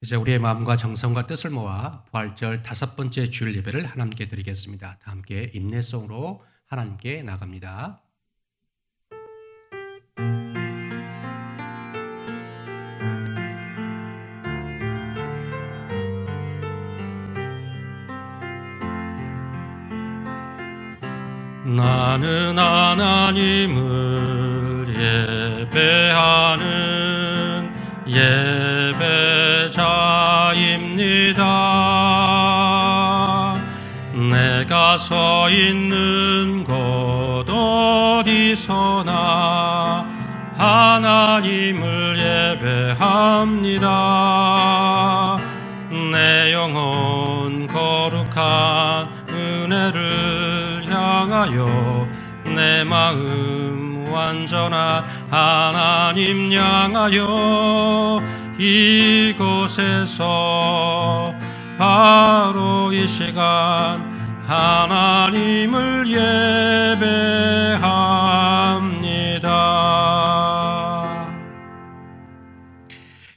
이제 우리의 마음과 정성과 뜻을 모아 부활절 5번째 주일 예배를 하나님께 드리겠습니다. 다 함께 인내성으로 하나님께 나갑니다. 나는 하나님을 예배하는 예배자입니다. 내가 서 있는 곳 어디서나 하나님을 예배합니다. 내 영혼 거룩한 은혜를 향하여 내 마음 완전한 하나님 향하여 이곳에서 바로 이 시간 하나님을 예배합니다.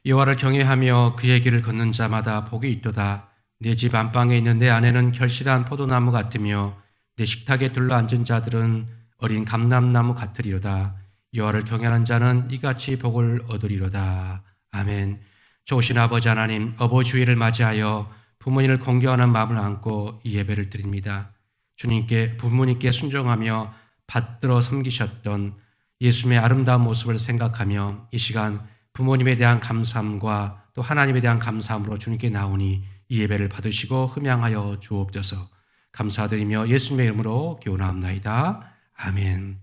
여호와를 경외하며 그의 길을 걷는 자마다 복이 있도다. 내 집 안방에 있는 내 아내는 결실한 포도나무 같으며 내 식탁에 둘러앉은 자들은 어린 감람나무 같으리로다. 여호와를 경외하는 자는 이같이 복을 얻으리로다. 아멘. 좋으신 아버지 하나님, 어버주일을 맞이하여 부모님을 공경하는 마음을 안고 이 예배를 드립니다. 주님께 부모님께 순종하며 받들어 섬기셨던 예수님의 아름다운 모습을 생각하며 이 시간 부모님에 대한 감사함과 또 하나님에 대한 감사함으로 주님께 나오니 이 예배를 받으시고 흠양하여 주옵소서. 감사드리며 예수님의 이름으로 기원하옵나이다. 아멘.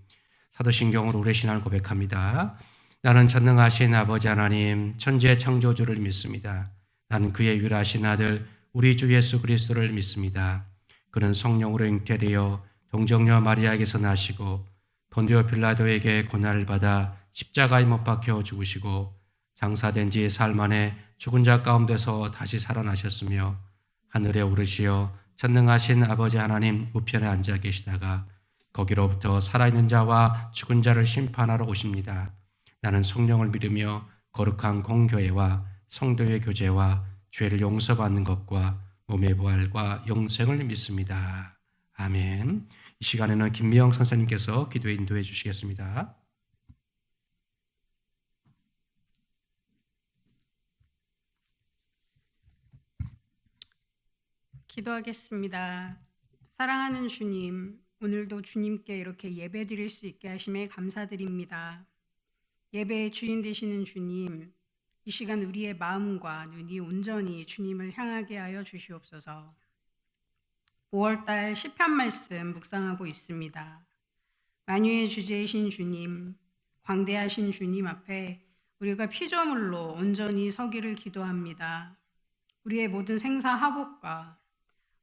사도신경으로 우리의 신앙을 고백합니다. 나는 전능하신 아버지 하나님 천지의 창조주를 믿습니다. 나는 그의 유일하신 아들 우리 주 예수 그리스도를 믿습니다. 그는 성령으로 잉태되어 동정녀 마리아에게서 나시고 본디오 빌라도에게 고난을 받아 십자가에 못 박혀 죽으시고 장사된 지 사흘 만에 죽은 자 가운데서 다시 살아나셨으며 하늘에 오르시어 전능하신 아버지 하나님 우편에 앉아 계시다가 거기로부터 살아있는 자와 죽은 자를 심판하러 오십니다. 나는 성령을 믿으며 거룩한 공교회와 성도의 교제와 죄를 용서받는 것과 몸의 부활과 영생을 믿습니다. 아멘. 이 시간에는 김미영 선생님께서 기도에 인도해 주시겠습니다. 기도하겠습니다. 사랑하는 주님, 오늘도 주님께 이렇게 예배 드릴 수 있게 하심에 감사드립니다. 예배의 주인 되시는 주님, 이 시간 우리의 마음과 눈이 온전히 주님을 향하게 하여 주시옵소서. 5월달 시편 말씀 묵상하고 있습니다. 만유의 주제이신 주님, 광대하신 주님 앞에 우리가 피조물로 온전히 서기를 기도합니다. 우리의 모든 생사하복과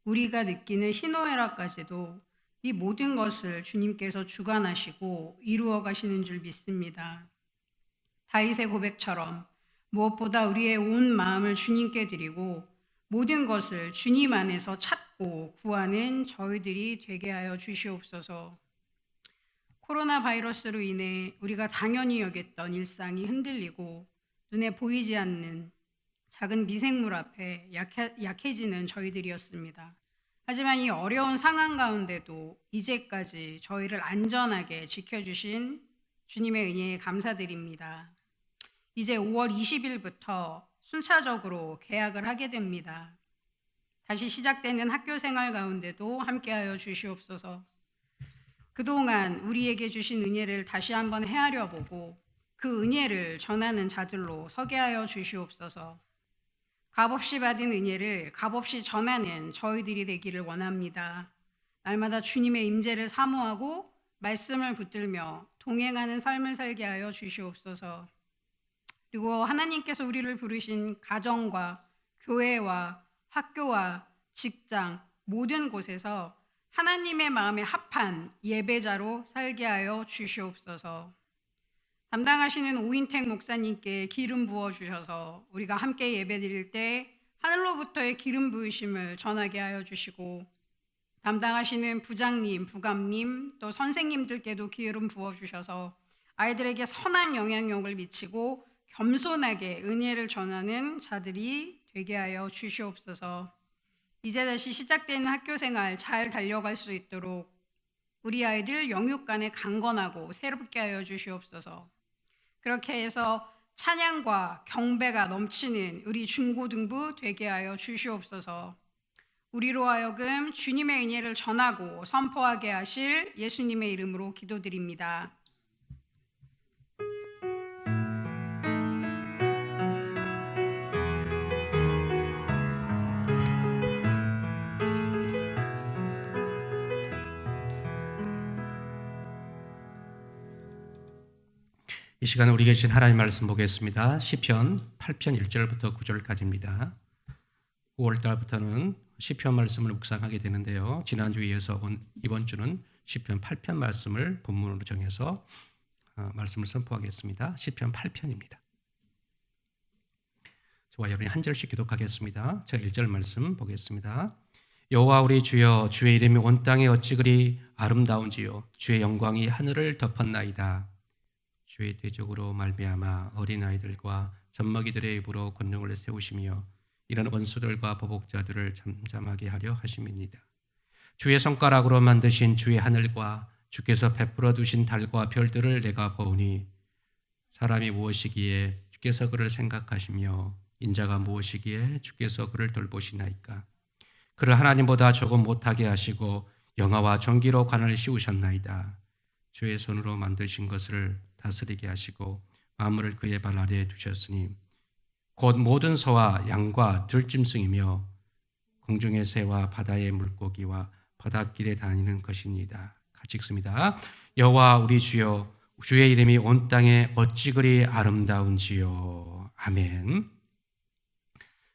우리가 느끼는 희노애락까지도 이 모든 것을 주님께서 주관하시고 이루어 가시는 줄 믿습니다. 다윗의 고백처럼 무엇보다 우리의 온 마음을 주님께 드리고 모든 것을 주님 안에서 찾고 구하는 저희들이 되게 하여 주시옵소서. 코로나 바이러스로 인해 우리가 당연히 여겼던 일상이 흔들리고 눈에 보이지 않는 작은 미생물 앞에 약해지는 저희들이었습니다. 하지만 이 어려운 상황 가운데도 이제까지 저희를 안전하게 지켜주신 주님의 은혜에 감사드립니다. 이제 5월 20일부터 순차적으로 개학을 하게 됩니다. 다시 시작되는 학교 생활 가운데도 함께하여 주시옵소서. 그동안 우리에게 주신 은혜를 다시 한번 헤아려 보고 그 은혜를 전하는 자들로 서게 하여 주시옵소서. 값없이 받은 은혜를 값없이 전하는 저희들이 되기를 원합니다. 날마다 주님의 임재를 사모하고 말씀을 붙들며 동행하는 삶을 살게 하여 주시옵소서. 그리고 하나님께서 우리를 부르신 가정과 교회와 학교와 직장 모든 곳에서 하나님의 마음에 합한 예배자로 살게 하여 주시옵소서. 담당하시는 오인택 목사님께 기름 부어주셔서 우리가 함께 예배드릴 때 하늘로부터의 기름 부으심을 전하게 하여 주시고, 담당하시는 부장님, 부감님, 또 선생님들께도 기름 부어주셔서 아이들에게 선한 영향력을 미치고 겸손하게 은혜를 전하는 자들이 되게 하여 주시옵소서. 이제 다시 시작되는 학교 생활 잘 달려갈 수 있도록 우리 아이들 영육간에 강건하고 새롭게 하여 주시옵소서. 그렇게 해서 찬양과 경배가 넘치는 우리 중고등부 되게 하여 주시옵소서. 우리로 하여금 주님의 은혜를 전하고 선포하게 하실 예수님의 이름으로 기도드립니다. 이 시간에 우리에게 주신 하나님 말씀 보겠습니다. 시편 8편 1절부터 9절까지입니다. 5월달부터는 시편 말씀을 묵상하게 되는데요. 지난주에 이어서 이번 주는 시편 8편 말씀을 본문으로 정해서 말씀을 선포하겠습니다. 시편 8편입니다. 저와 여러분이 한 절씩 기독하겠습니다. 제가 1절 말씀 보겠습니다. 여호와 우리 주여, 주의 이름이 온 땅에 어찌 그리 아름다운지요. 주의 영광이 하늘을 덮었나이다. 주의 대적으로 말미암아 어린아이들과 젖먹이들의 입으로 권능을 세우시며 이런 원수들과 보복자들을 잠잠하게 하려 하심이니이다. 주의 손가락으로 만드신 주의 하늘과 주께서 베풀어 두신 달과 별들을 내가 보오니 사람이 무엇이기에 주께서 그를 생각하시며 인자가 무엇이기에 주께서 그를 돌보시나이까. 그를 하나님보다 조금 못하게 하시고 영화와 전기로 관을 씌우셨나이다. 주의 손으로 만드신 것을 다스리게 하시고 만물을 그의 발 아래에 두셨으니 곧 모든 소와 양과 들짐승이며 공중의 새와 바다의 물고기와 바닷길에 다니는 것입니다. 같이 읽습니다. 여호와 우리 주여, 주의 이름이 온 땅에 어찌 그리 아름다운지요. 아멘.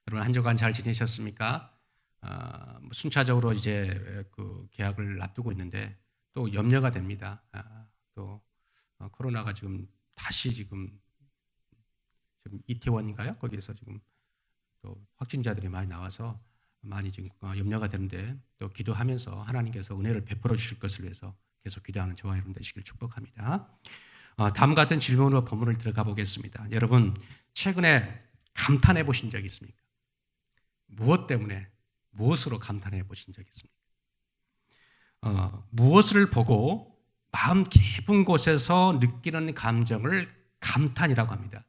여러분 한 주간 잘 지내셨습니까? 순차적으로 이제 그 개학을 앞두고 있는데 또 염려가 됩니다. 또 코로나가 지금 다시 지금 이태원인가요? 거기에서 지금 또 확진자들이 많이 나와서 많이 지금 염려가 되는데 또 기도하면서 하나님께서 은혜를 베풀어 주실 것을 위해서 계속 기도하는 저와 여러분 되시길 축복합니다. 다음 같은 질문으로 본문을 들어가 보겠습니다. 여러분 최근에 감탄해 보신 적 있습니까? 무엇 때문에 무엇으로 감탄해 보신 적 있습니까? 무엇을 보고 마음 깊은 곳에서 느끼는 감정을 감탄이라고 합니다.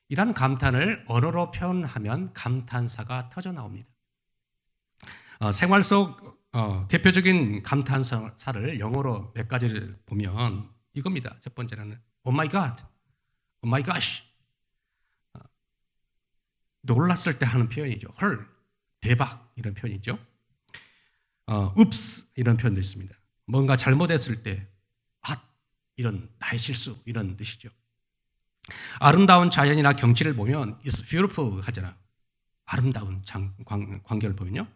이런 감탄을 언어로 표현하면 감탄사가 터져 나옵니다. 생활 속 대표적인 감탄사를 영어로 몇 가지를 보면 이겁니다. 첫 번째는 Oh my God, Oh my gosh. 놀랐을 때 하는 표현이죠. 헐, 대박 이런 표현이죠. Oops 이런 표현도 있습니다. 뭔가 잘못했을 때 이런 나의 실수 이런 뜻이죠. 아름다운 자연이나 경치를 보면 It's beautiful 하잖아요. 아름다운 광경을 보면요.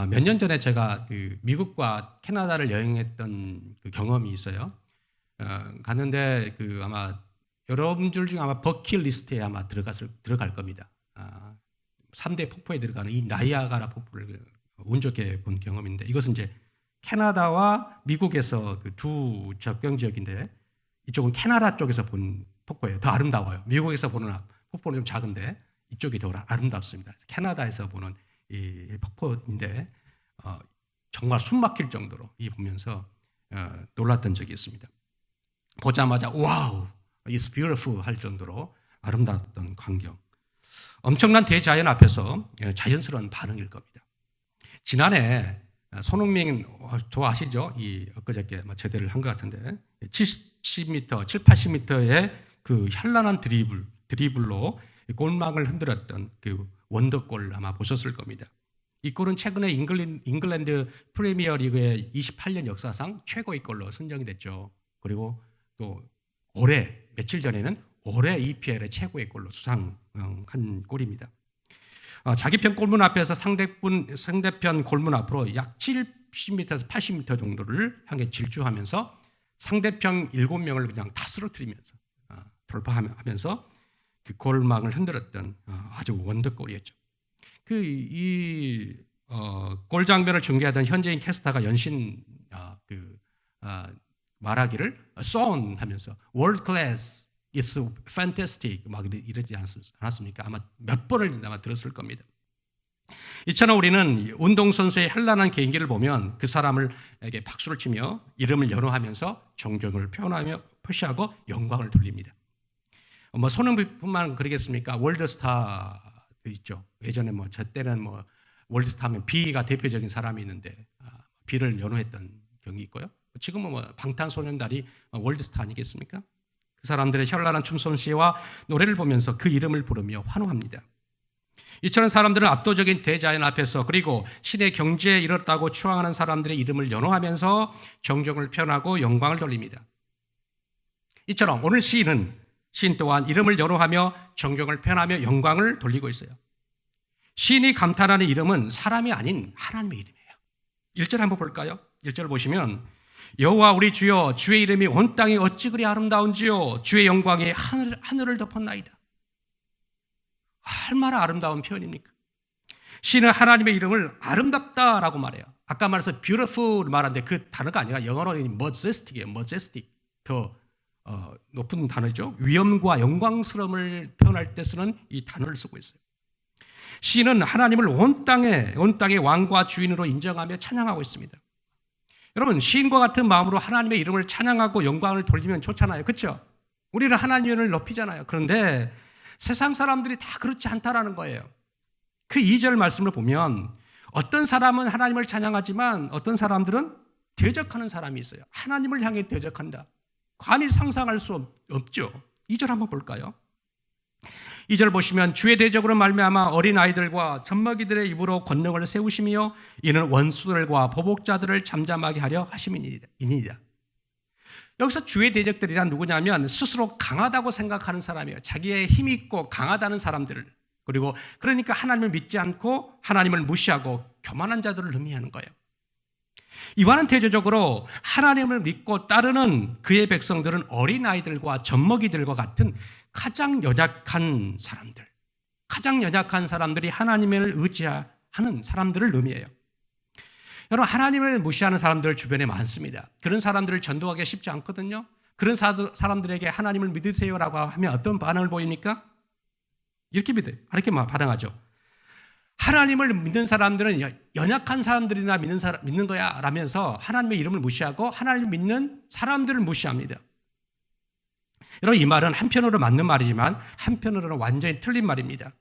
몇 년 전에 제가 그 미국과 캐나다를 여행했던 그 경험이 있어요. 갔는데 그 아마 여러분들 중에 아마 버킷리스트에 아마 들어갈 겁니다. 3대 폭포에 들어가는 이 나이아가라 폭포를 운 좋게 본 경험인데 이것은 이제 캐나다와 미국에서 그 두 접경 지역인데 이쪽은 캐나다 쪽에서 본 폭포예요. 더 아름다워요. 미국에서 보는 폭포는 좀 작은데 이쪽이 더 아름답습니다. 캐나다에서 보는 이 폭포인데 정말 숨막힐 정도로 이 보면서 놀랐던 적이 있습니다. 보자마자 와우, it's beautiful 할 정도로 아름다웠던 광경. 엄청난 대자연 앞에서 자연스러운 반응일 겁니다. 지난해 손흥민 좋아하시죠? 이 엊그저께 제대를 한 것 같은데 70m, 80m의 그 현란한 드리블로 골망을 흔들었던 그 원더골 아마 보셨을 겁니다. 이 골은 최근에 잉글랜드 프리미어 리그의 28년 역사상 최고의 골로 선정이 됐죠. 그리고 또 올해 며칠 전에는 올해 EPL의 최고의 골로 수상한 골입니다. 자기 편 골문 앞에서 상대편 골문 앞으로 약 70m에서 80m 정도를 향해 질주하면서 상대편 7명을 그냥 다 쓰러뜨리면서 돌파하면서 그 골망을 흔들었던 아주 원더골이었죠. 골 장면을 중계하던 현재인 캐스터가 연신 말하기를 so on 하면서 world class It's fantastic 막 이러지 않았습니까? 아마 몇 번을 아마 들었을 겁니다. 이처럼 우리는 운동선수의 현란한 개인기를 보면 그 사람에게 박수를 치며 이름을 연호하면서 존경을 표시하고 영광을 돌립니다. 뭐 손흥민뿐만 그러겠습니까? 월드스타 있죠. 예전에 뭐 저 때는 뭐 월드스타면 비가 대표적인 사람이 있는데 비를 연호했던 경이 있고요. 지금은 뭐 방탄소년단이 월드스타 아니겠습니까? 그 사람들의 현란한 춤솜씨와 노래를 보면서 그 이름을 부르며 환호합니다. 이처럼 사람들은 압도적인 대자연 앞에서 그리고 신의 경지에 이르렀다고 추앙하는 사람들의 이름을 연호하면서 존경을 표현하고 영광을 돌립니다. 이처럼 오늘 시인 또한 이름을 연호하며 존경을 표현하며 영광을 돌리고 있어요. 시인이 감탄하는 이름은 사람이 아닌 하나님의 이름이에요. 1절 한번 볼까요? 1절 보시면 여호와 우리 주여 주의 이름이 온 땅에 어찌 그리 아름다운지요 주의 영광이 하늘을 덮었나이다. 얼마나 아름다운 표현입니까? 시인은 하나님의 이름을 아름답다라고 말해요. 아까 말해서 beautiful 말하는데 그 단어가 아니라 영어로는 majestic이에요. majestic. 더 높은 단어죠. 위엄과 영광스러움을 표현할 때 쓰는 이 단어를 쓰고 있어요. 시인은 하나님을 온 땅의 왕과 주인으로 인정하며 찬양하고 있습니다. 여러분, 시인과 같은 마음으로 하나님의 이름을 찬양하고 영광을 돌리면 좋잖아요. 그렇죠? 우리는 하나님을 높이잖아요. 그런데 세상 사람들이 다 그렇지 않다라는 거예요. 그 2절 말씀을 보면 어떤 사람은 하나님을 찬양하지만 어떤 사람들은 대적하는 사람이 있어요. 하나님을 향해 대적한다. 감히 상상할 수 없죠. 2절 한번 볼까요? 2절 보시면 주의 대적으로 말미암아 어린아이들과 젖먹이들의 입으로 권능을 세우시며 이는 원수들과 보복자들을 잠잠하게 하려 하심이니이다. 여기서 주의 대적들이란 누구냐면 스스로 강하다고 생각하는 사람이에요. 자기의 힘이 있고 강하다는 사람들을, 그리고 그러니까 하나님을 믿지 않고 하나님을 무시하고 교만한 자들을 의미하는 거예요. 이와는 대조적으로 하나님을 믿고 따르는 그의 백성들은 어린아이들과 젖먹이들과 같은 가장 연약한 사람들이 하나님을 의지하는 사람들을 의미해요. 여러분, 하나님을 무시하는 사람들 주변에 많습니다. 그런 사람들을 전도하기 쉽지 않거든요. 그런 사람들에게 하나님을 믿으세요라고 하면 어떤 반응을 보입니까? 이렇게 반응하죠. 하나님을 믿는 사람들은 연약한 사람들이나 믿는 거야 라면서 하나님의 이름을 무시하고 하나님을 믿는 사람들을 무시합니다. 여러분, 이 말은 한편으로 맞는 말이지만 한편으로는 완전히 틀린 말입니다.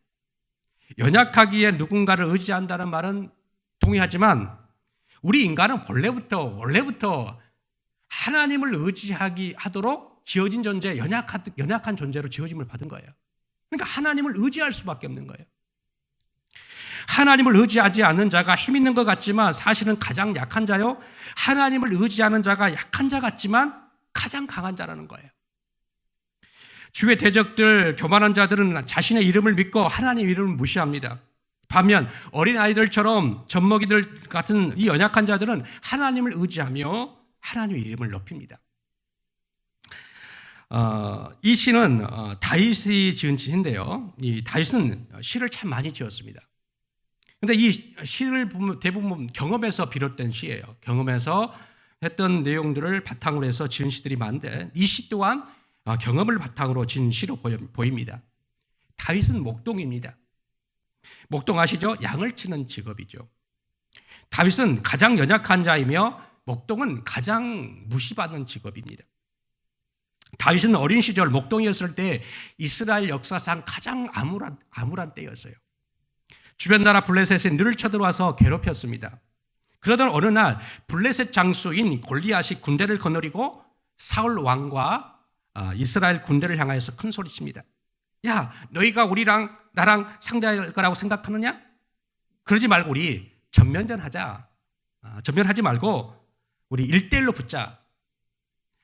연약하기에 누군가를 의지한다는 말은 동의하지만 우리 인간은 원래부터 하나님을 의지하도록 지어진 존재, 연약한 존재로 지어짐을 받은 거예요. 그러니까 하나님을 의지할 수밖에 없는 거예요. 하나님을 의지하지 않는 자가 힘 있는 것 같지만 사실은 가장 약한 자요. 하나님을 의지하는 자가 약한 자 같지만 가장 강한 자라는 거예요. 주의 대적들, 교만한 자들은 자신의 이름을 믿고 하나님의 이름을 무시합니다. 반면 어린아이들처럼 젖먹이들 같은 이 연약한 자들은 하나님을 의지하며 하나님의 이름을 높입니다. 이 시는 다윗이 지은 시인데요. 이 다윗은 시를 참 많이 지었습니다. 그런데 이 시를 보면 대부분 경험에서 비롯된 시예요. 경험에서 했던 내용들을 바탕으로 해서 지은 시들이 많은데 이 시 또한 경험을 바탕으로 지은 시로 보입니다. 다윗은 목동입니다. 목동 아시죠? 양을 치는 직업이죠. 다윗은 가장 연약한 자이며 목동은 가장 무시받는 직업입니다. 다윗은 어린 시절 목동이었을 때 이스라엘 역사상 가장 암울한 때였어요. 주변 나라 블레셋이 늘 쳐들어와서 괴롭혔습니다. 그러던 어느 날 블레셋 장수인 골리앗이 군대를 거느리고 사울 왕과 이스라엘 군대를 향하여서 큰 소리칩니다. 야, 너희가 나랑 상대할 거라고 생각하느냐? 그러지 말고 우리 전면전하자. 전면하지 말고 우리 1대1로 붙자.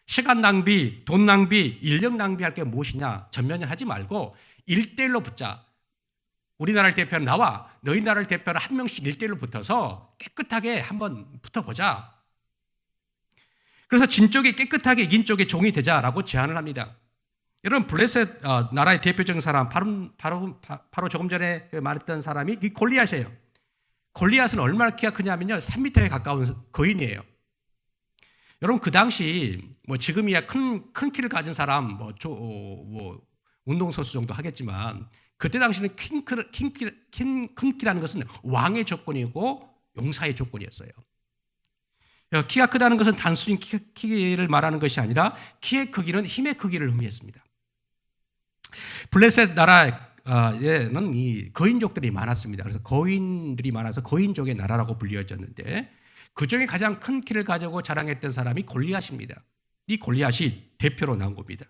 시간 낭비, 돈 낭비, 인력 낭비할 게 무엇이냐? 전면전하지 말고 1대1로 붙자. 우리나라를 대표하는 나와 너희 나라를 대표하는 한 명씩 1대1로 붙어서 깨끗하게 한번 붙어보자. 그래서 진 쪽이 깨끗하게 이긴 쪽의 종이 되자라고 제안을 합니다. 여러분, 블레셋 나라의 대표적인 사람 바로 조금 전에 말했던 사람이 이 골리앗이에요. 골리앗은 얼마나 키가 크냐면요 3m에 가까운 거인이에요. 여러분 그 당시 뭐 지금이야 큰 키를 가진 사람 뭐 운동선수 정도 하겠지만 그때 당시는 큰 키라는 것은 왕의 조건이고 용사의 조건이었어요. 키가 크다는 것은 단순히 키를 말하는 것이 아니라 키의 크기는 힘의 크기를 의미했습니다. 블레셋 나라에는 이 거인족들이 많았습니다. 그래서 거인들이 많아서 거인족의 나라라고 불리어졌는데 그 중에 가장 큰 키를 가지고 자랑했던 사람이 골리앗입니다. 이 골리앗이 대표로 나온 겁니다.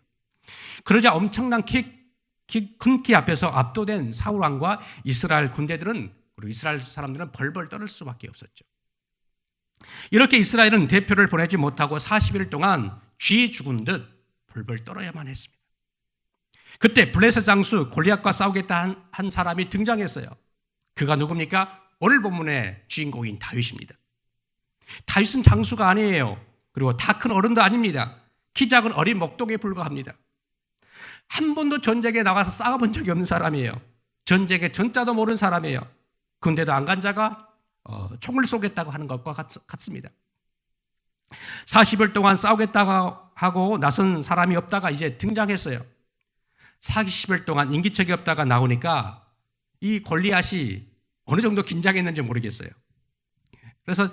그러자 엄청난 큰 키 앞에서 압도된 사울 왕과 이스라엘 군대들은 그리고 이스라엘 사람들은 벌벌 떨을 수밖에 없었죠. 이렇게 이스라엘은 대표를 보내지 못하고 40일 동안 쥐 죽은 듯 벌벌 떨어야만 했습니다. 그때 블레셋 장수 골리앗과 싸우겠다 한 사람이 등장했어요. 그가 누굽니까? 오늘 본문의 주인공인 다윗입니다. 다윗은 장수가 아니에요. 그리고 다 큰 어른도 아닙니다. 키 작은 어린 목동에 불과합니다. 한 번도 전쟁에 나가서 싸워본 적이 없는 사람이에요. 전쟁의 전자도 모르는 사람이에요. 군대도 안 간 자가 총을 쏘겠다고 하는 것과 같습니다. 40일 동안 싸우겠다고 하고 나선 사람이 없다가 이제 등장했어요. 40일 동안 인기척이 없다가 나오니까 이 골리앗이 어느 정도 긴장했는지 모르겠어요. 그래서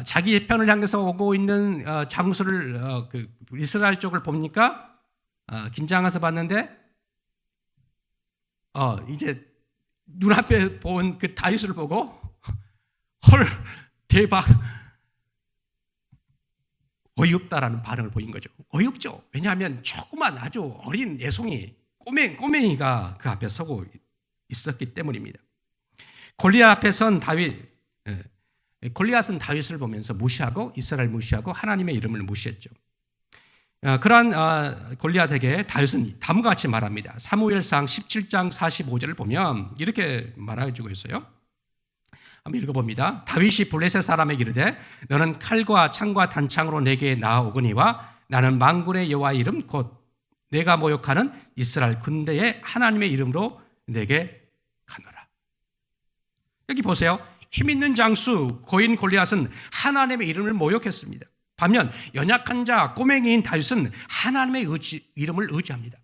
자기 편을 향해서 오고 있는 장수를 이스라엘 쪽을 보니까 긴장해서 봤는데 이제 눈앞에 본 그 다윗을 보고 헐 대박 어이없다라는 반응을 보인 거죠. 어이없죠. 왜냐하면 조그만 아주 어린 애송이 꼬맹이가 그 앞에 서고 있었기 때문입니다. 골리앗은 다윗을 보면서 무시하고 이스라엘 무시하고 하나님의 이름을 무시했죠. 그러한 골리앗에게 다윗은 다음과 같이 말합니다. 사무엘상 17장 45절을 보면 이렇게 말해주고 있어요. 한번 읽어봅니다. 다윗이 블레셋 사람에게 이르되 너는 칼과 창과 단창으로 내게 나아오거니와 나는 만군의 여호와의 이름 곧 내가 모욕하는 이스라엘 군대의 하나님의 이름으로 내게 가노라. 여기 보세요. 힘있는 장수 고인 골리앗은 하나님의 이름을 모욕했습니다. 반면 연약한 자 꼬맹이인 다윗은 하나님의 이름을 의지합니다.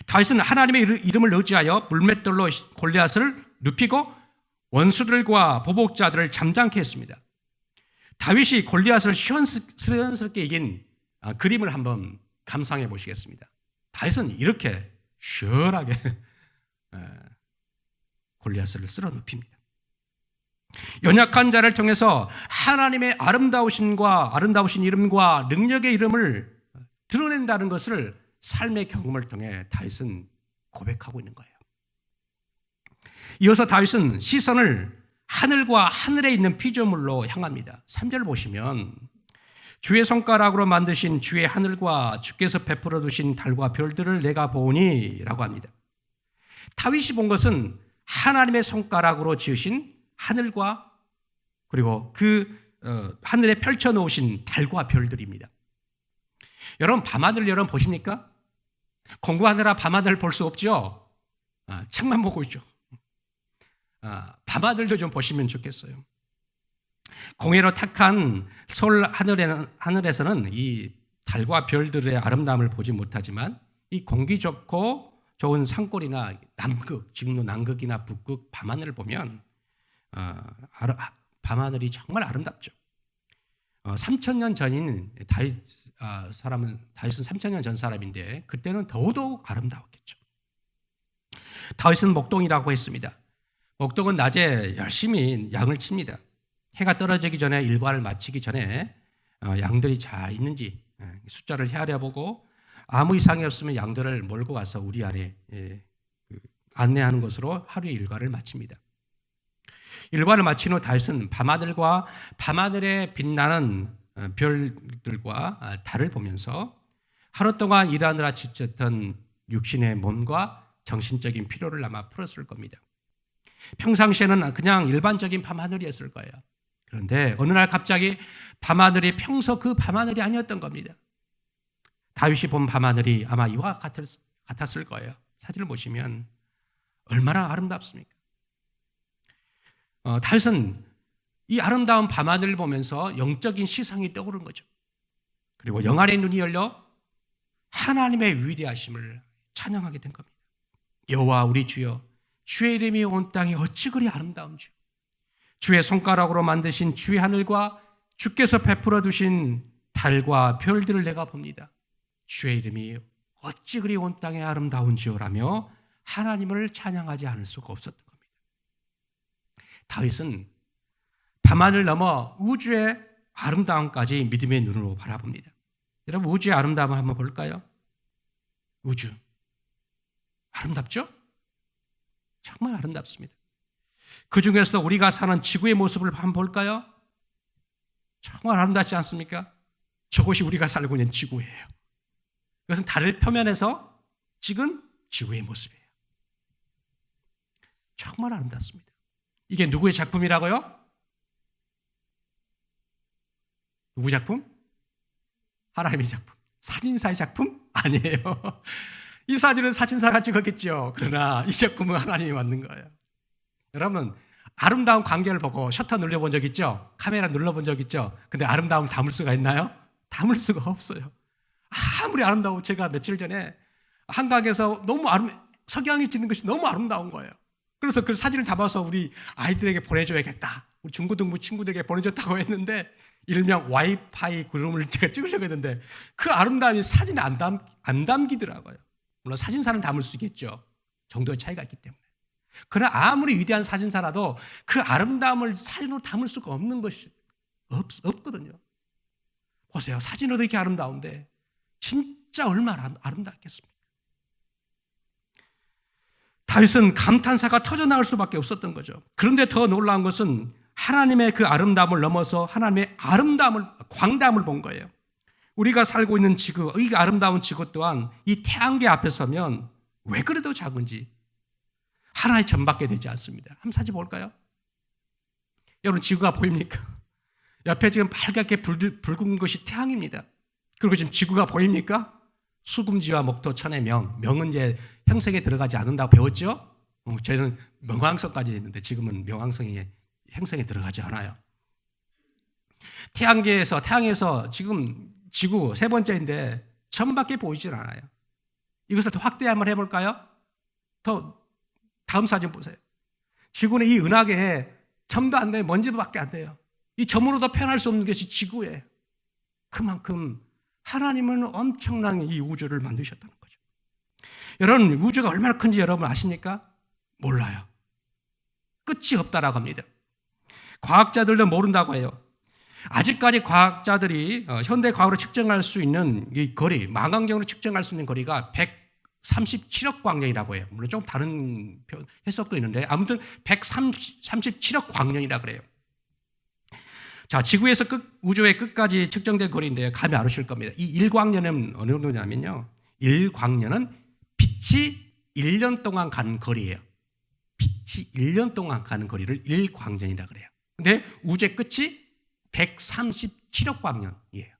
다윗은 하나님의 이름을 의지하여 물맷돌로 골리앗을 눕히고 원수들과 보복자들을 잠잠케 했습니다. 다윗이 골리앗을 시원스럽게 이긴 그림을 한번 감상해 보시겠습니다. 다윗은 이렇게 시원하게 골리앗을 쓸어 눕힙니다. 연약한 자를 통해서 하나님의 아름다우신 이름과 능력의 이름을 드러낸다는 것을 삶의 경험을 통해 다윗은 고백하고 있는 거예요. 이어서 다윗은 시선을 하늘과 하늘에 있는 피조물로 향합니다. 3절 보시면 주의 손가락으로 만드신 주의 하늘과 주께서 베풀어 두신 달과 별들을 내가 보니 라고 합니다. 다윗이 본 것은 하나님의 손가락으로 지으신 하늘과 그리고 하늘에 펼쳐 놓으신 달과 별들입니다. 여러분 밤하늘 여러분 보십니까? 공부하느라 밤하늘 볼 수 없죠? 책만 보고 있죠. 밤하늘도 좀 보시면 좋겠어요. 공예로 탁한 솔 하늘에서는 이 달과 별들의 아름다움을 보지 못하지만 이 공기 좋고 좋은 산골이나 남극, 지금도 남극이나 북극 밤하늘을 보면 밤하늘이 정말 아름답죠. 3,000년 전인 다윗은 3,000년 전 사람인데 그때는 더더욱 아름다웠겠죠. 다윗은 목동이라고 했습니다. 목동은 낮에 열심히 양을 칩니다. 해가 떨어지기 전에 일과를 마치기 전에 양들이 잘 있는지 숫자를 헤아려보고 아무 이상이 없으면 양들을 몰고 와서 우리 안에 안내하는 것으로 하루의 일과를 마칩니다. 일과를 마친 후 다윗은 밤하늘과 밤하늘에 빛나는 별들과 달을 보면서 하루 동안 일하느라 지쳤던 육신의 몸과 정신적인 피로를 아마 풀었을 겁니다. 평상시에는 그냥 일반적인 밤하늘이었을 거예요. 그런데 어느 날 갑자기 밤하늘이 평소 그 밤하늘이 아니었던 겁니다. 다윗이 본 밤하늘이 아마 이와 같았을 거예요. 사진을 보시면 얼마나 아름답습니까? 다윗은 이 아름다운 밤하늘을 보면서 영적인 시상이 떠오른 거죠. 그리고 영안의 눈이 열려 하나님의 위대하심을 찬양하게 된 겁니다. 여호와 우리 주여, 주의 이름이 온 땅에 어찌 그리 아름다운 주, 주의 손가락으로 만드신 주의 하늘과 주께서 베풀어 두신 달과 별들을 내가 봅니다. 주의 이름이 어찌 그리 온 땅에 아름다운지요라며 하나님을 찬양하지 않을 수가 없었던 겁니다. 다윗은 밤하늘 넘어 우주의 아름다움까지 믿음의 눈으로 바라봅니다. 여러분, 우주의 아름다움을 한번 볼까요? 우주 아름답죠? 정말 아름답습니다. 그 중에서 우리가 사는 지구의 모습을 한번 볼까요? 정말 아름답지 않습니까? 저것이 우리가 살고 있는 지구예요. 이것은 달을 표면에서 찍은 지구의 모습이에요. 정말 아름답습니다. 이게 누구의 작품이라고요? 누구 작품? 하나님의 작품. 사진사의 작품? 아니에요. 이 사진은 사진사가 찍었겠죠. 그러나 이 작품은 하나님이 만든 거예요. 여러분, 아름다운 광경을 보고 셔터 눌러본 적 있죠? 카메라 눌러본 적 있죠? 근데 아름다움을 담을 수가 있나요? 담을 수가 없어요. 아무리 아름다워. 제가 며칠 전에 한강에서 석양이 지는 것이 너무 아름다운 거예요. 그래서 그 사진을 담아서 우리 아이들에게 보내줘야겠다. 우리 중고등부 친구들에게 보내줬다고 했는데 일명 와이파이 그림을 제가 찍으려고 했는데 그 아름다움이 사진에 안 담기더라고요. 물론 사진사는 담을 수 있겠죠. 정도의 차이가 있기 때문에. 그러나 아무리 위대한 사진사라도 그 아름다움을 사진으로 담을 수가 없는 것이 없거든요. 보세요. 사진으로도 이렇게 아름다운데 진짜 얼마나 아름답겠습니까? 다윗은 감탄사가 터져나올 수밖에 없었던 거죠. 그런데 더 놀라운 것은 하나님의 그 아름다움을 넘어서 하나님의 광담을 본 거예요. 우리가 살고 있는 지구, 이 아름다운 지구 또한 이 태양계 앞에 서면 왜 그래도 작은지 하나의 점밖에 되지 않습니다. 한번 사진 볼까요? 여러분, 지구가 보입니까? 옆에 지금 빨갛게 붉은 것이 태양입니다. 그리고 지금 지구가 보입니까? 수금지와 목토, 천의 명은 이제 형성에 들어가지 않는다고 배웠죠? 저희는 명왕성까지 했는데 지금은 명왕성이 형성에 들어가지 않아요. 태양에서 지금 지구 세 번째인데 점밖에 보이질 않아요. 이것을 더 확대 한번 해볼까요? 다음 사진 보세요. 지구는 이 은하계에 점도 안 돼요. 먼지밖에 안 돼요. 이 점으로도 표현할 수 없는 것이 지구예요. 그만큼 하나님은 엄청난 이 우주를 만드셨다는 거죠. 여러분, 우주가 얼마나 큰지 여러분 아십니까? 몰라요. 끝이 없다라고 합니다. 과학자들도 모른다고 해요. 아직까지 과학자들이 현대 과학으로 측정할 수 있는 이 거리, 망원경으로 측정할 수 있는 거리가 137억 광년이라고 해요. 물론 좀 다른 해석도 있는데 아무튼 137억 광년이라고 그래요. 자, 지구에서 우주의 끝까지 측정된 거리인데 감이 안 오실 겁니다. 이 1광년은 어느 정도냐면요. 1광년은 빛이 1년 동안 가는 거리예요. 빛이 1년 동안 가는 거리를 1광년이라고 그래요. 근데 우주의 끝이 137억 광년이에요.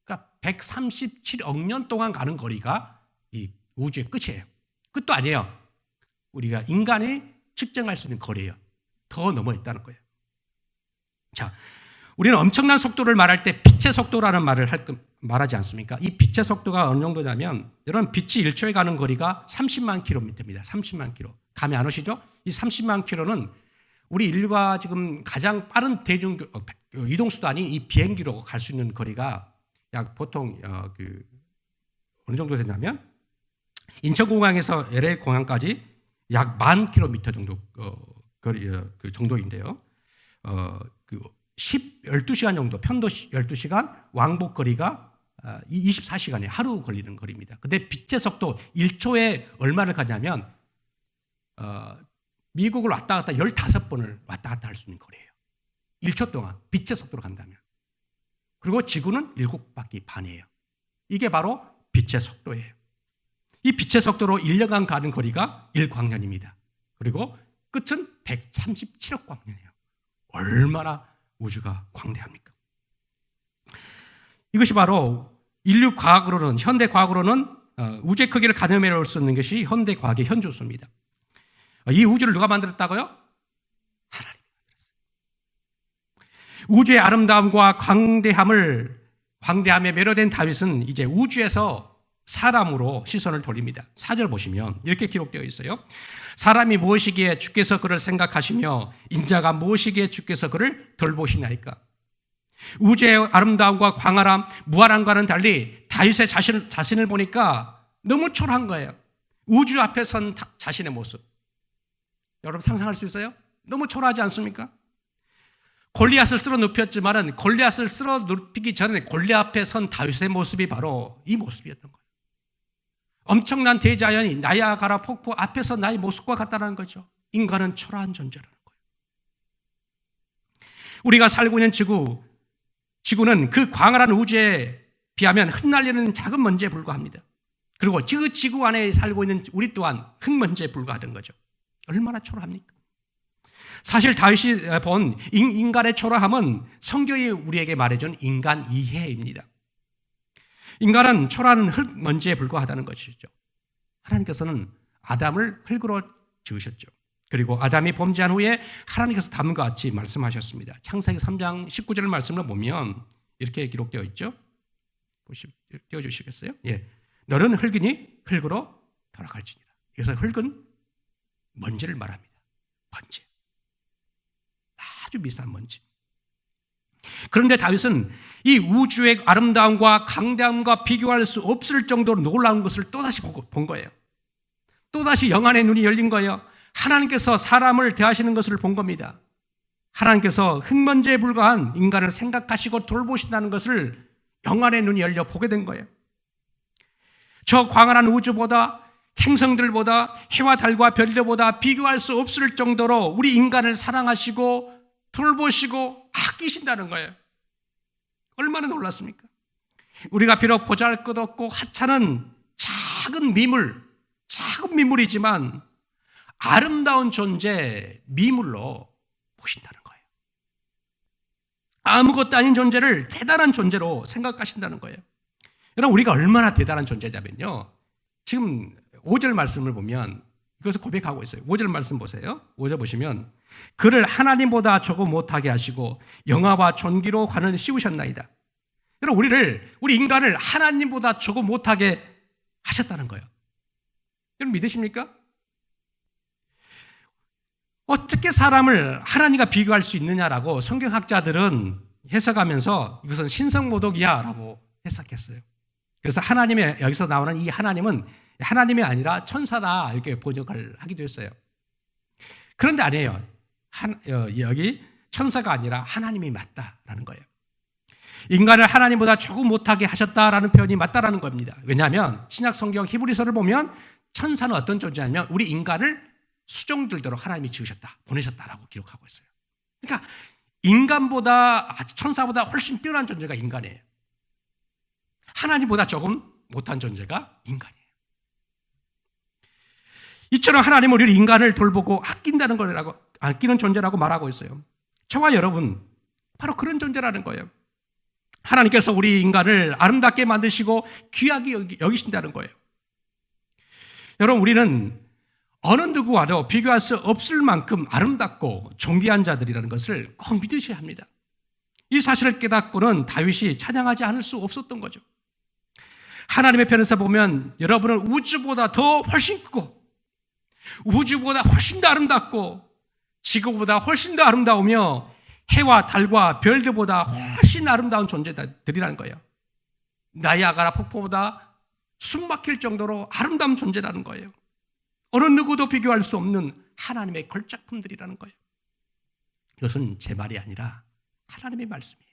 그러니까 137억 년 동안 가는 거리가 이 우주의 끝이에요. 끝도 아니에요. 우리가 인간이 측정할 수 있는 거리예요. 더 넘어 있다는 거예요. 자, 우리는 엄청난 속도를 말할 때 빛의 속도라는 말을 말하지 않습니까? 이 빛의 속도가 어느 정도냐면 여러분, 빛이 1초에 가는 거리가 30만 킬로미터입니다. 30만 킬로. 감이 안 오시죠? 이 30만 킬로는 우리 인류가 지금 가장 빠른 이동수단이 이 비행기로 갈 수 있는 거리가 약 보통 어느 정도 되냐면 인천공항에서 LA 공항까지 약 10,000km 정도 거리 그 정도인데요. 12시간 정도, 편도 12시간, 왕복 거리가 24시간에 하루 걸리는 거리입니다. 근데 빛의 속도 1초에 얼마를 가냐면 미국을 왔다 갔다 15번을 왔다 갔다 할 수 있는 거리예요. 1초 동안 빛의 속도로 간다면. 그리고 지구는 7바퀴 반이에요. 이게 바로 빛의 속도예요. 이 빛의 속도로 1년간 가는 거리가 1광년입니다. 그리고 끝은 137억 광년이에요. 얼마나 우주가 광대합니까? 이것이 바로 인류 과학으로는, 현대 과학으로는 우주의 크기를 가늠해 올 수 있는 것이 현대 과학의 현주소입니다. 이 우주를 누가 만들었다고요? 하나님이 만들었어요. 우주의 아름다움과 광대함에 매료된 다윗은 이제 우주에서 사람으로 시선을 돌립니다. 4절 보시면 이렇게 기록되어 있어요. 사람이 무엇이기에 주께서 그를 생각하시며 인자가 무엇이기에 주께서 그를 돌보시나이까. 우주의 아름다움과 광활함, 무한함과는 달리 다윗의 자신을 보니까 너무 초라한 거예요. 우주 앞에 선 자신의 모습. 여러분 상상할 수 있어요? 너무 초라하지 않습니까? 골리앗을 쓸어 눕혔지만은 골리앗을 쓸어 눕히기 전에 골리앗 앞에 선 다윗의 모습이 바로 이 모습이었던 거예요. 엄청난 대자연이 나야가라 폭포 앞에서 나의 모습과 같다는 거죠. 인간은 초라한 존재라는 거예요. 우리가 살고 있는 지구는 그 광활한 우주에 비하면 흩날리는 작은 먼지에 불과합니다. 그리고 그 지구 안에 살고 있는 우리 또한 흙먼지에 불과하던 거죠. 얼마나 초라합니까? 사실 다윗이 본 인간의 초라함은 성경이 우리에게 말해준 인간 이해입니다. 인간은 초라한 흙먼지에 불과하다는 것이죠. 하나님께서는 아담을 흙으로 지으셨죠. 그리고 아담이 범죄한 후에 하나님께서 다음과 같이 말씀하셨습니다. 창세기 3장 19절 말씀을 보면 이렇게 기록되어 있죠. 띄워주시겠어요? 예. 너는 흙이니 흙으로 돌아갈지니라. 그래서 흙은 먼지를 말합니다. 먼지. 아주 미세한 먼지. 그런데 다윗은 이 우주의 아름다움과 강대함과 비교할 수 없을 정도로 놀라운 것을 또다시 본 거예요. 또다시 영안의 눈이 열린 거예요. 하나님께서 사람을 대하시는 것을 본 겁니다. 하나님께서 흙먼지에 불과한 인간을 생각하시고 돌보신다는 것을 영안의 눈이 열려 보게 된 거예요. 저 광활한 우주보다 행성들보다 해와 달과 별들보다 비교할 수 없을 정도로 우리 인간을 사랑하시고 돌보시고 아끼신다는 거예요. 얼마나 놀랐습니까? 우리가 비록 보잘것없고 하찮은 작은 미물이지만 아름다운 존재, 미물로 보신다는 거예요. 아무것도 아닌 존재를 대단한 존재로 생각하신다는 거예요. 여러분, 우리가 얼마나 대단한 존재냐면요, 지금 5절 말씀을 보면 이것을 고백하고 있어요. 5절 말씀 보세요. 5절 보시면 그를 하나님보다 조금 못하게 하시고 영화와 존귀로 관을 씌우셨나이다. 여러분, 우리 인간을 하나님보다 조금 못하게 하셨다는 거예요. 여러분 믿으십니까? 어떻게 사람을 하나님과 비교할 수 있느냐라고 성경학자들은 해석하면서 이것은 신성모독이야 라고 해석했어요. 그래서 여기서 나오는 이 하나님은 하나님이 아니라 천사다 이렇게 번역을 하기도 했어요. 그런데 아니에요. 여기 천사가 아니라 하나님이 맞다라는 거예요. 인간을 하나님보다 조금 못하게 하셨다라는 표현이 맞다라는 겁니다. 왜냐하면 신약 성경 히브리서를 보면 천사는 어떤 존재냐면 우리 인간을 수종 들도록 하나님이 지으셨다, 보내셨다라고 기록하고 있어요. 그러니까 천사보다 훨씬 뛰어난 존재가 인간이에요. 하나님보다 조금 못한 존재가 인간이에요. 이처럼 하나님은 우리 인간을 돌보고 아끼는 존재라고 말하고 있어요. 저와 여러분 바로 그런 존재라는 거예요. 하나님께서 우리 인간을 아름답게 만드시고 귀하게 여기신다는 거예요. 여러분, 우리는 어느 누구와도 비교할 수 없을 만큼 아름답고 존귀한 자들이라는 것을 꼭 믿으셔야 합니다. 이 사실을 깨닫고는 다윗이 찬양하지 않을 수 없었던 거죠. 하나님의 편에서 보면 여러분은 우주보다 더 훨씬 크고 우주보다 훨씬 더 아름답고 지구보다 훨씬 더 아름다우며 해와 달과 별들보다 훨씬 아름다운 존재들이라는 거예요. 나이아가라 폭포보다 숨막힐 정도로 아름다운 존재라는 거예요. 어느 누구도 비교할 수 없는 하나님의 걸작품들이라는 거예요. 이것은 제 말이 아니라 하나님의 말씀이에요.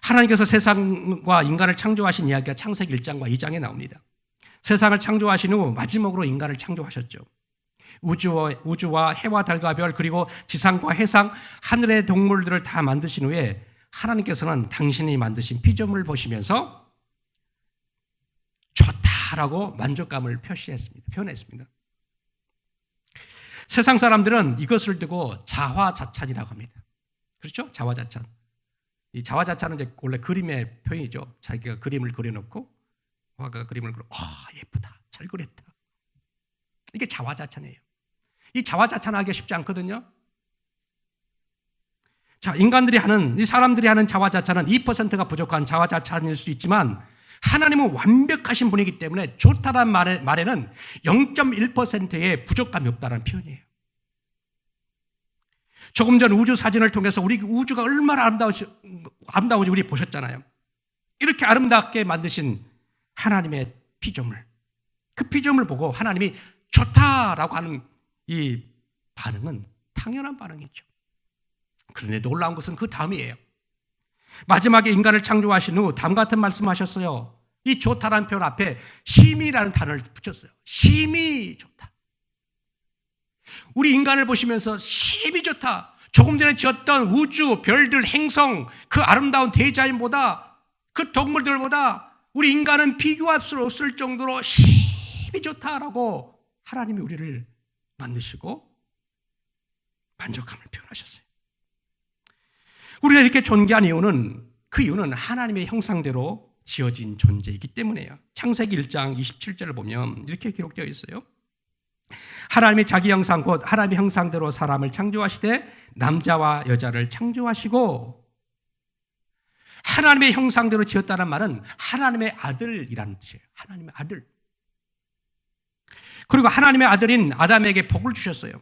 하나님께서 세상과 인간을 창조하신 이야기가 창세기 1장과 2장에 나옵니다. 세상을 창조하신 후 마지막으로 인간을 창조하셨죠. 우주와 해와 달과 별 그리고 지상과 해상 하늘의 동물들을 다 만드신 후에 하나님께서는 당신이 만드신 피조물을 보시면서 좋다라고 만족감을 표현했습니다. 세상 사람들은 이것을 두고 자화자찬이라고 합니다. 그렇죠? 자화자찬. 이 자화자찬은 이제 원래 그림의 표현이죠. 자기가 그림을 그려놓고 화가 그림을 예쁘다, 잘 그렸다. 이게 자화자찬이에요. 이 자화자찬하기 쉽지 않거든요. 자, 인간들이 하는, 이 사람들이 하는 자화자찬은 2%가 부족한 자화자찬일 수 있지만 하나님은 완벽하신 분이기 때문에 좋다란 말에는 0.1%의 부족감이 없다는 표현이에요. 조금 전 우주 사진을 통해서 우리 우주가 얼마나 아름다운지 우리 보셨잖아요. 이렇게 아름답게 만드신 하나님의 피조물, 그 피조물 보고 하나님이 좋다라고 하는 이 반응은 당연한 반응이죠. 그런데 놀라운 것은 그 다음이에요. 마지막에 인간을 창조하신 후 다음 같은 말씀하셨어요. 이 좋다라는 표현 앞에 심히라는 단어를 붙였어요. 심히 좋다. 우리 인간을 보시면서 심히 좋다. 조금 전에 지었던 우주, 별들, 행성, 그 아름다운 대자연보다, 그 동물들보다 우리 인간은 비교할 수 없을 정도로 심히 좋다라고 하나님이 우리를 만드시고 만족함을 표현하셨어요. 우리가 이렇게 존귀한 이유는, 그 이유는 하나님의 형상대로 지어진 존재이기 때문이에요. 창세기 1장 27절을 보면 이렇게 기록되어 있어요. 하나님이 자기 형상 곧 하나님의 형상대로 사람을 창조하시되 남자와 여자를 창조하시고, 하나님의 형상대로 지었다는 말은 하나님의 아들이라는 뜻이에요. 하나님의 아들. 그리고 하나님의 아들인 아담에게 복을 주셨어요.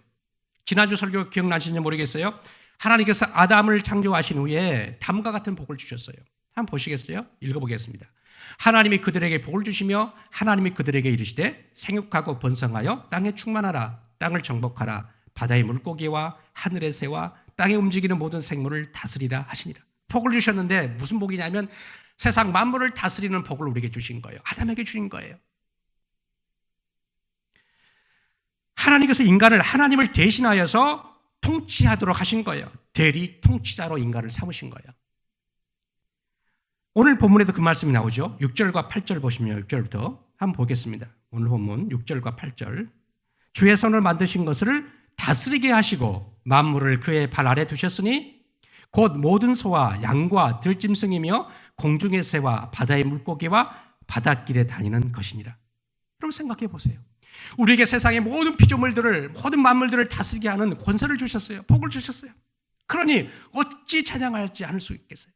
지난주 설교 기억나시는지 모르겠어요. 하나님께서 아담을 창조하신 후에 다음과 같은 복을 주셨어요. 한번 보시겠어요? 읽어보겠습니다. 하나님이 그들에게 복을 주시며 하나님이 그들에게 이르시되 생육하고 번성하여 땅에 충만하라. 땅을 정복하라. 바다의 물고기와 하늘의 새와 땅에 움직이는 모든 생물을 다스리라 하시니라. 복을 주셨는데 무슨 복이냐면 세상 만물을 다스리는 복을 우리에게 주신 거예요. 아담에게 주신 거예요. 하나님께서 인간을 하나님을 대신하여서 통치하도록 하신 거예요. 대리 통치자로 인간을 삼으신 거예요. 오늘 본문에도 그 말씀이 나오죠. 6절과 8절 보시면 6절부터 한번 보겠습니다. 오늘 본문 6절과 8절. 주의 손을 만드신 것을 다스리게 하시고 만물을 그의 발 아래 두셨으니 곧 모든 소와 양과 들짐승이며 공중의 새와 바다의 물고기와 바닷길에 다니는 것이니라. 여러분 생각해 보세요. 우리에게 세상의 모든 피조물들을, 모든 만물들을 다스리게 하는 권세를 주셨어요. 복을 주셨어요. 그러니 어찌 찬양하지 않을 수 있겠어요?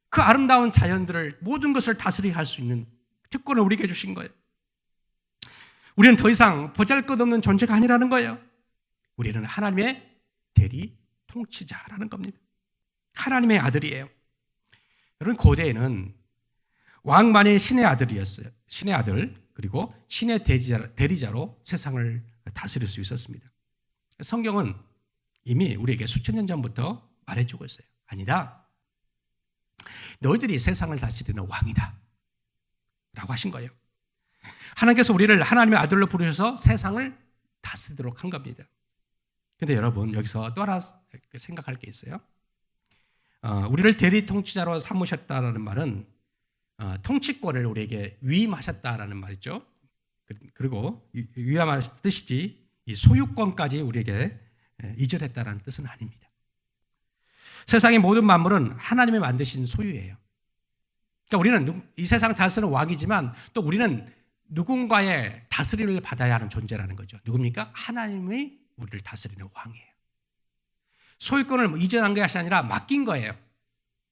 그 아름다운 자연들을, 모든 것을 다스리게 할 수 있는 특권을 우리에게 주신 거예요. 우리는 더 이상 보잘것없는 존재가 아니라는 거예요. 우리는 하나님의 대리 통치자라는 겁니다. 하나님의 아들이에요. 여러분, 고대에는 왕만이 신의 아들이었어요. 신의 아들, 그리고 신의 대리자로 세상을 다스릴 수 있었습니다. 성경은 이미 우리에게 수천 년 전부터 말해주고 있어요. 아니다. 너희들이 세상을 다스리는 왕이다 라고 하신 거예요. 하나님께서 우리를 하나님의 아들로 부르셔서 세상을 다스리도록 한 겁니다. 그런데 여러분, 여기서 또 하나 생각할 게 있어요. 우리를 대리 통치자로 삼으셨다는 말은 통치권을 우리에게 위임하셨다라는 말이죠. 그리고 위임하신 뜻이지 이 소유권까지 우리에게 이전했다라는 뜻은 아닙니다. 세상의 모든 만물은 하나님이 만드신 소유예요. 그러니까 우리는 이 세상을 다스리는 왕이지만 또 우리는 누군가의 다스림을 받아야 하는 존재라는 거죠. 누굽니까? 하나님이 우리를 다스리는 왕이에요. 소유권을 이전한 것이 아니라 맡긴 거예요.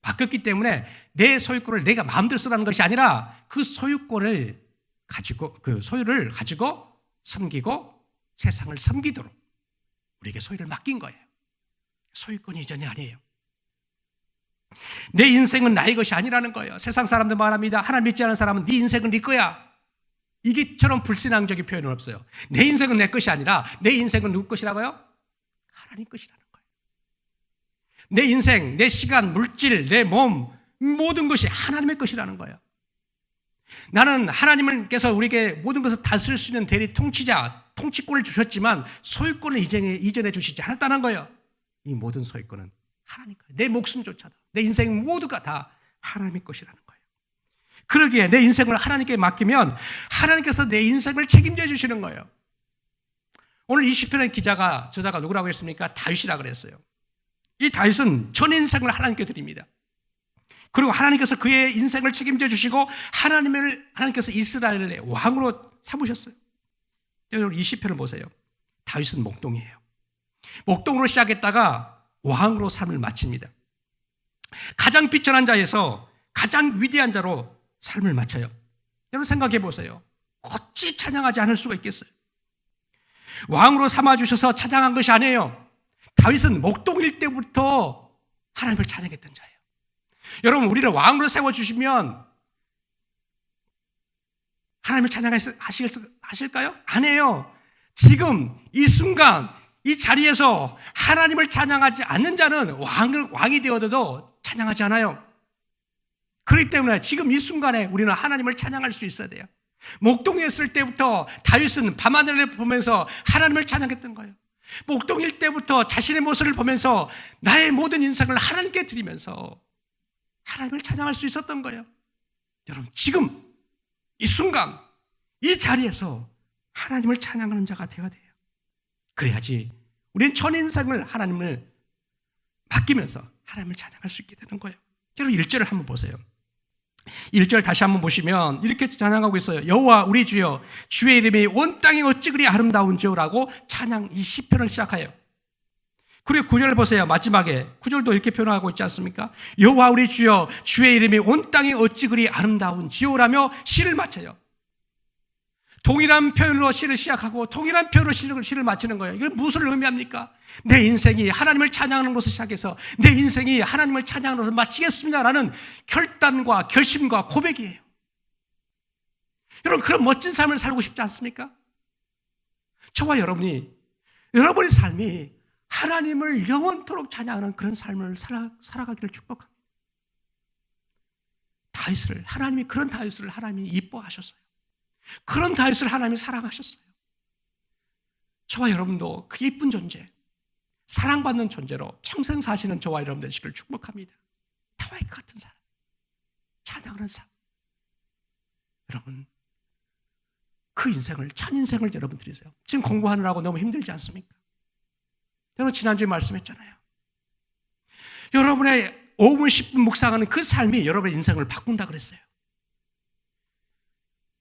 맡겼기 때문에 내 소유권을 내가 마음대로 쓰라는 것이 아니라 그 소유권을 가지고, 그 소유를 가지고 섬기고 세상을 섬기도록 우리에게 소유를 맡긴 거예요. 소유권 이전이 아니에요. 내 인생은 나의 것이 아니라는 거예요. 세상 사람들 말합니다. 하나님 믿지 않는 사람은 네 인생은 네 거야. 이게처럼 불신앙적인 표현은 없어요. 내 인생은 내 것이 아니라 내 인생은 누구 것이라고요? 하나님 것이라는 거예요. 내 인생, 내 시간, 물질, 내 몸, 모든 것이 하나님의 것이라는 거예요. 나는 하나님께서 우리에게 모든 것을 다스릴 수 있는 대리 통치자, 통치권을 주셨지만 소유권을 이전해 주시지 않았다는 거예요. 이 모든 소유권은 하나님 거예요. 내 목숨조차도, 내 인생 모두가 다 하나님의 것이라는 거예요. 그러기에 내 인생을 하나님께 맡기면 하나님께서 내 인생을 책임져 주시는 거예요. 오늘 이 시편의 저자가 누구라고 했습니까? 다윗이라고 그랬어요. 이 다윗은 전 인생을 하나님께 드립니다. 그리고 하나님께서 그의 인생을 책임져 주시고 하나님께서 이스라엘의 왕으로 삼으셨어요. 여러분 이 시편을 보세요. 다윗은 목동이에요. 목동으로 시작했다가 왕으로 삶을 마칩니다. 가장 비천한 자에서 가장 위대한 자로 삶을 마쳐요. 여러분 생각해 보세요. 어찌 찬양하지 않을 수가 있겠어요? 왕으로 삼아주셔서 찬양한 것이 아니에요. 다윗은 목동일 때부터 하나님을 찬양했던 자예요. 여러분, 우리를 왕으로 세워주시면 하나님을 찬양하실까요? 안 해요. 지금 이 순간 이 자리에서 하나님을 찬양하지 않는 자는 왕이 되어도 찬양하지 않아요. 그렇기 때문에 지금 이 순간에 우리는 하나님을 찬양할 수 있어야 돼요. 목동에 있을 때부터 다윗은 밤하늘을 보면서 하나님을 찬양했던 거예요. 목동일 때부터 자신의 모습을 보면서 나의 모든 인생을 하나님께 드리면서 하나님을 찬양할 수 있었던 거예요. 여러분, 지금 이 순간 이 자리에서 하나님을 찬양하는 자가 되어야 돼요. 그래야지 우리는 전 인생을 하나님을 맡기면서 하나님을 찬양할 수 있게 되는 거예요. 여러분, 1절을 한번 보세요. 1절 다시 한번 보시면 이렇게 찬양하고 있어요. 여호와 우리 주여, 주의 이름이 온 땅에 어찌 그리 아름다운지요라고 찬양 이 시편을 시작해요. 그리고 9절 보세요. 마지막에 9절도 이렇게 표현하고 있지 않습니까? 여호와 우리 주여, 주의 이름이 온 땅에 어찌 그리 아름다운지요라며 시를 마쳐요. 동일한 표현으로 시를 시작하고 동일한 표현으로 시를 마치는 거예요. 이게 무엇을 의미합니까? 내 인생이 하나님을 찬양하는 것으로 시작해서 내 인생이 하나님을 찬양하는 것으로 마치겠습니다라는 결단과 결심과 고백이에요. 여러분, 그런 멋진 삶을 살고 싶지 않습니까? 저와 여러분의 삶이 하나님을 영원토록 찬양하는 그런 삶을 살아가기를 축복합니다. 하나님이 그런 다윗을 하나님이 이뻐하셨어요. 그런 다윗을 하나님이 사랑하셨어요. 저와 여러분도 그 이쁜 존재, 사랑받는 존재로 평생 사시는 저와 여러분 되시기를 축복합니다. 다윗 같은 사람, 찬양하는 사람. 여러분, 그 인생을, 전 인생을 여러분 드리세요. 지금 공부하느라고 너무 힘들지 않습니까? 여러분, 지난주에 말씀했잖아요. 여러분의 5분, 10분 묵상하는 그 삶이 여러분의 인생을 바꾼다 그랬어요.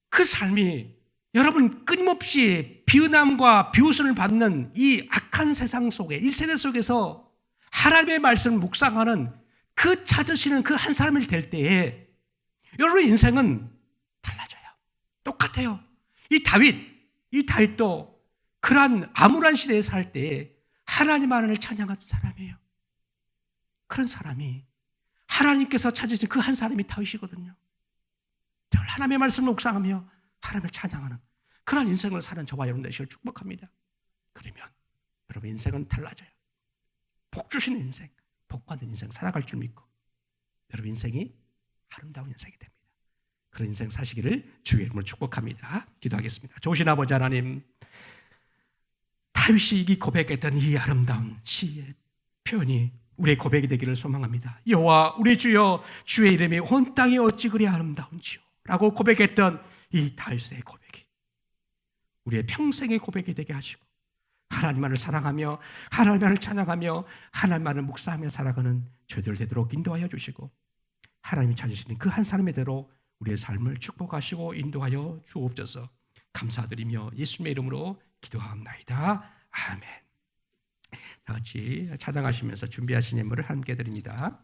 그 삶이 여러분 끊임없이 비은함과 비웃음을 받는 이 악한 세상 속에, 이 세대 속에서 하나님의 말씀을 묵상하는 그 찾으시는 그 한 사람이 될 때에 여러분의 인생은 달라져요. 똑같아요. 이 다윗도 그러한 암울한 시대에 살 때에 하나님 하나님을 찬양하는 사람이에요. 그런 사람이 하나님께서 찾으신 그 한 사람이 다윗이거든요. 늘 하나님의 말씀을 묵상하며 하나님을 찬양하는 그런 인생을 사는 저와 여러분 되시길 축복합니다. 그러면 여러분 인생은 달라져요. 복 주시는 인생, 복 받는 인생 살아갈 줄 믿고 여러분 인생이 아름다운 인생이 됩니다. 그런 인생 사시기를 주의 이름으로 축복합니다. 기도하겠습니다. 좋으신 아버지 하나님, 다윗이 고백했던 이 아름다운 시의 표현이 우리의 고백이 되기를 소망합니다. 여호와 우리 주여, 주의 이름이 온 땅이 어찌 그리 아름다운지요 라고 고백했던 이 다윗의 고백이 우리의 평생의 고백이 되게 하시고 하나님만을 사랑하며 하나님만을 찬양하며 하나님만을 묵상하며 살아가는 저희들 되도록 인도하여 주시고 하나님이 찾으시는 그 한 사람의 대로 우리의 삶을 축복하시고 인도하여 주옵소서. 감사드리며 예수님의 이름으로 기도하옵나이다. 아멘. 다 같이 찬양하시면서 준비하신 예물을 함께 드립니다.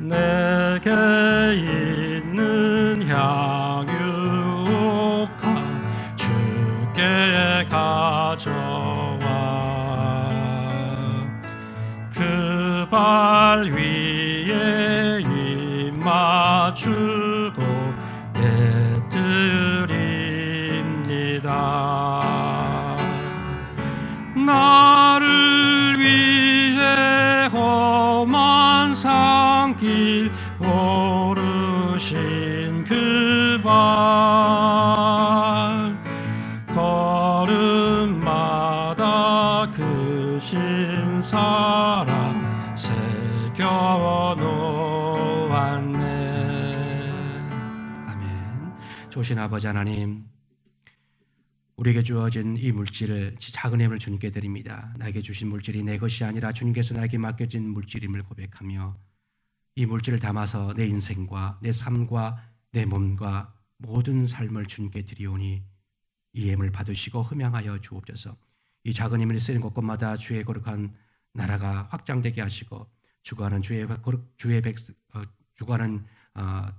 내게 있는 향유옥화 주께 가져와 그 발 위에 입 맞추고 깨뜨립니다. 나를 위해 험한 산길 오르신 그 발 걸음마다 그 신사랑 새겨놓았네. 아멘. 좋으신 아버지 하나님, 우리에게 주어진 이 물질을 작은 힘을 주님께 드립니다. 나에게 주신 물질이 내 것이 아니라 주님께서 나에게 맡겨진 물질임을 고백하며 이 물질을 담아서 내 인생과 내 삶과 내 몸과 모든 삶을 주님께 드리오니 이 예물 받으시고 흠양하여 주옵소서. 이 작은 힘을 쓰는 곳곳마다 주의 거룩한 나라가 확장되게 하시고 주관하는 주관하는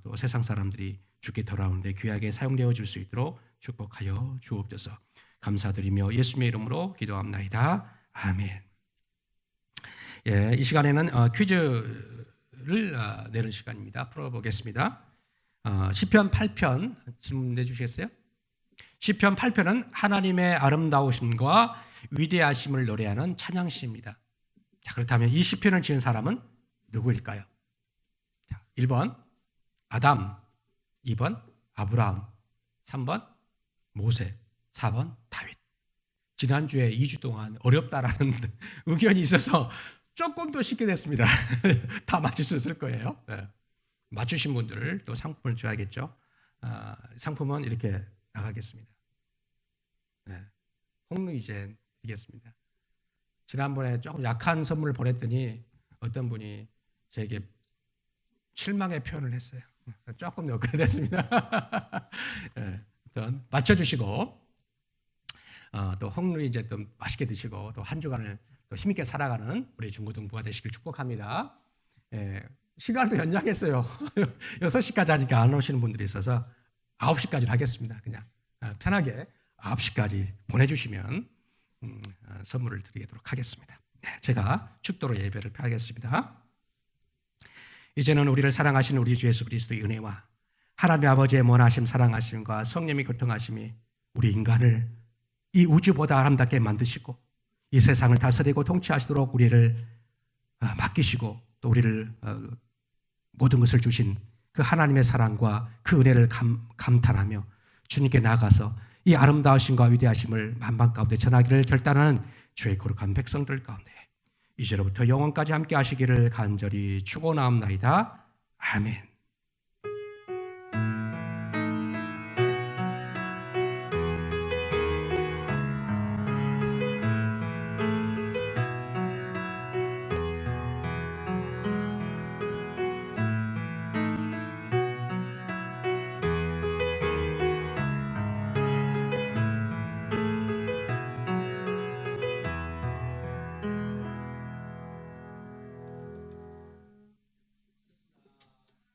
또 세상 사람들이 주께 돌아오는데 귀하게 사용되어 줄 수 있도록 축복하여 주옵소서. 감사드리며 예수님의 이름으로 기도합나이다. 아멘. 예, 이 시간에는 퀴즈를 내는 시간입니다. 풀어보겠습니다. 시편 8편 질문 내주시겠어요? 시편 8편은 하나님의 아름다우심과 위대하심을 노래하는 찬양시입니다. 자, 그렇다면 이 시편을 지은 사람은 누구일까요? 자, 1번 아담, 2번 아브라함, 3번 모세, 4번 다윗. 지난주에 2주 동안 어렵다라는 의견이 있어서 조금 더 쉽게 됐습니다. 다 맞출 수 있을 거예요. 네. 맞추신 분들을 또 상품을 줘야겠죠. 상품은 이렇게 나가겠습니다. 네. 홍루이젠 드리겠습니다. 지난번에 조금 약한 선물을 보냈더니 어떤 분이 제게 실망의 표현을 했어요. 조금 넣게 됐습니다. 네. 일단 맞춰주시고 또 홍루이젠 또 맛있게 드시고 또 한 주간을 또 힘있게 살아가는 우리 중고등부가 되시길 축복합니다. 예, 시간도 연장했어요. 6시까지 하니까 안 오시는 분들이 있어서 9시까지로 하겠습니다. 그냥 편하게 9시까지 보내주시면 선물을 드리도록 하겠습니다. 네, 제가 축도로 예배를 펴겠습니다. 이제는 우리를 사랑하시는 우리 주 예수 그리스도의 은혜와 하나님 아버지의 원하심 사랑하심과 성령의 교통하심이 우리 인간을 이 우주보다 아름답게 만드시고 이 세상을 다스리고 통치하시도록 우리를 맡기시고 또 우리를 모든 것을 주신 그 하나님의 사랑과 그 은혜를 감탄하며 주님께 나아가서 이 아름다우심과 위대하심을 만방 가운데 전하기를 결단하는 주의 거룩한 백성들 가운데 이제로부터 영원까지 함께 하시기를 간절히 축원하옵나이다. 아멘.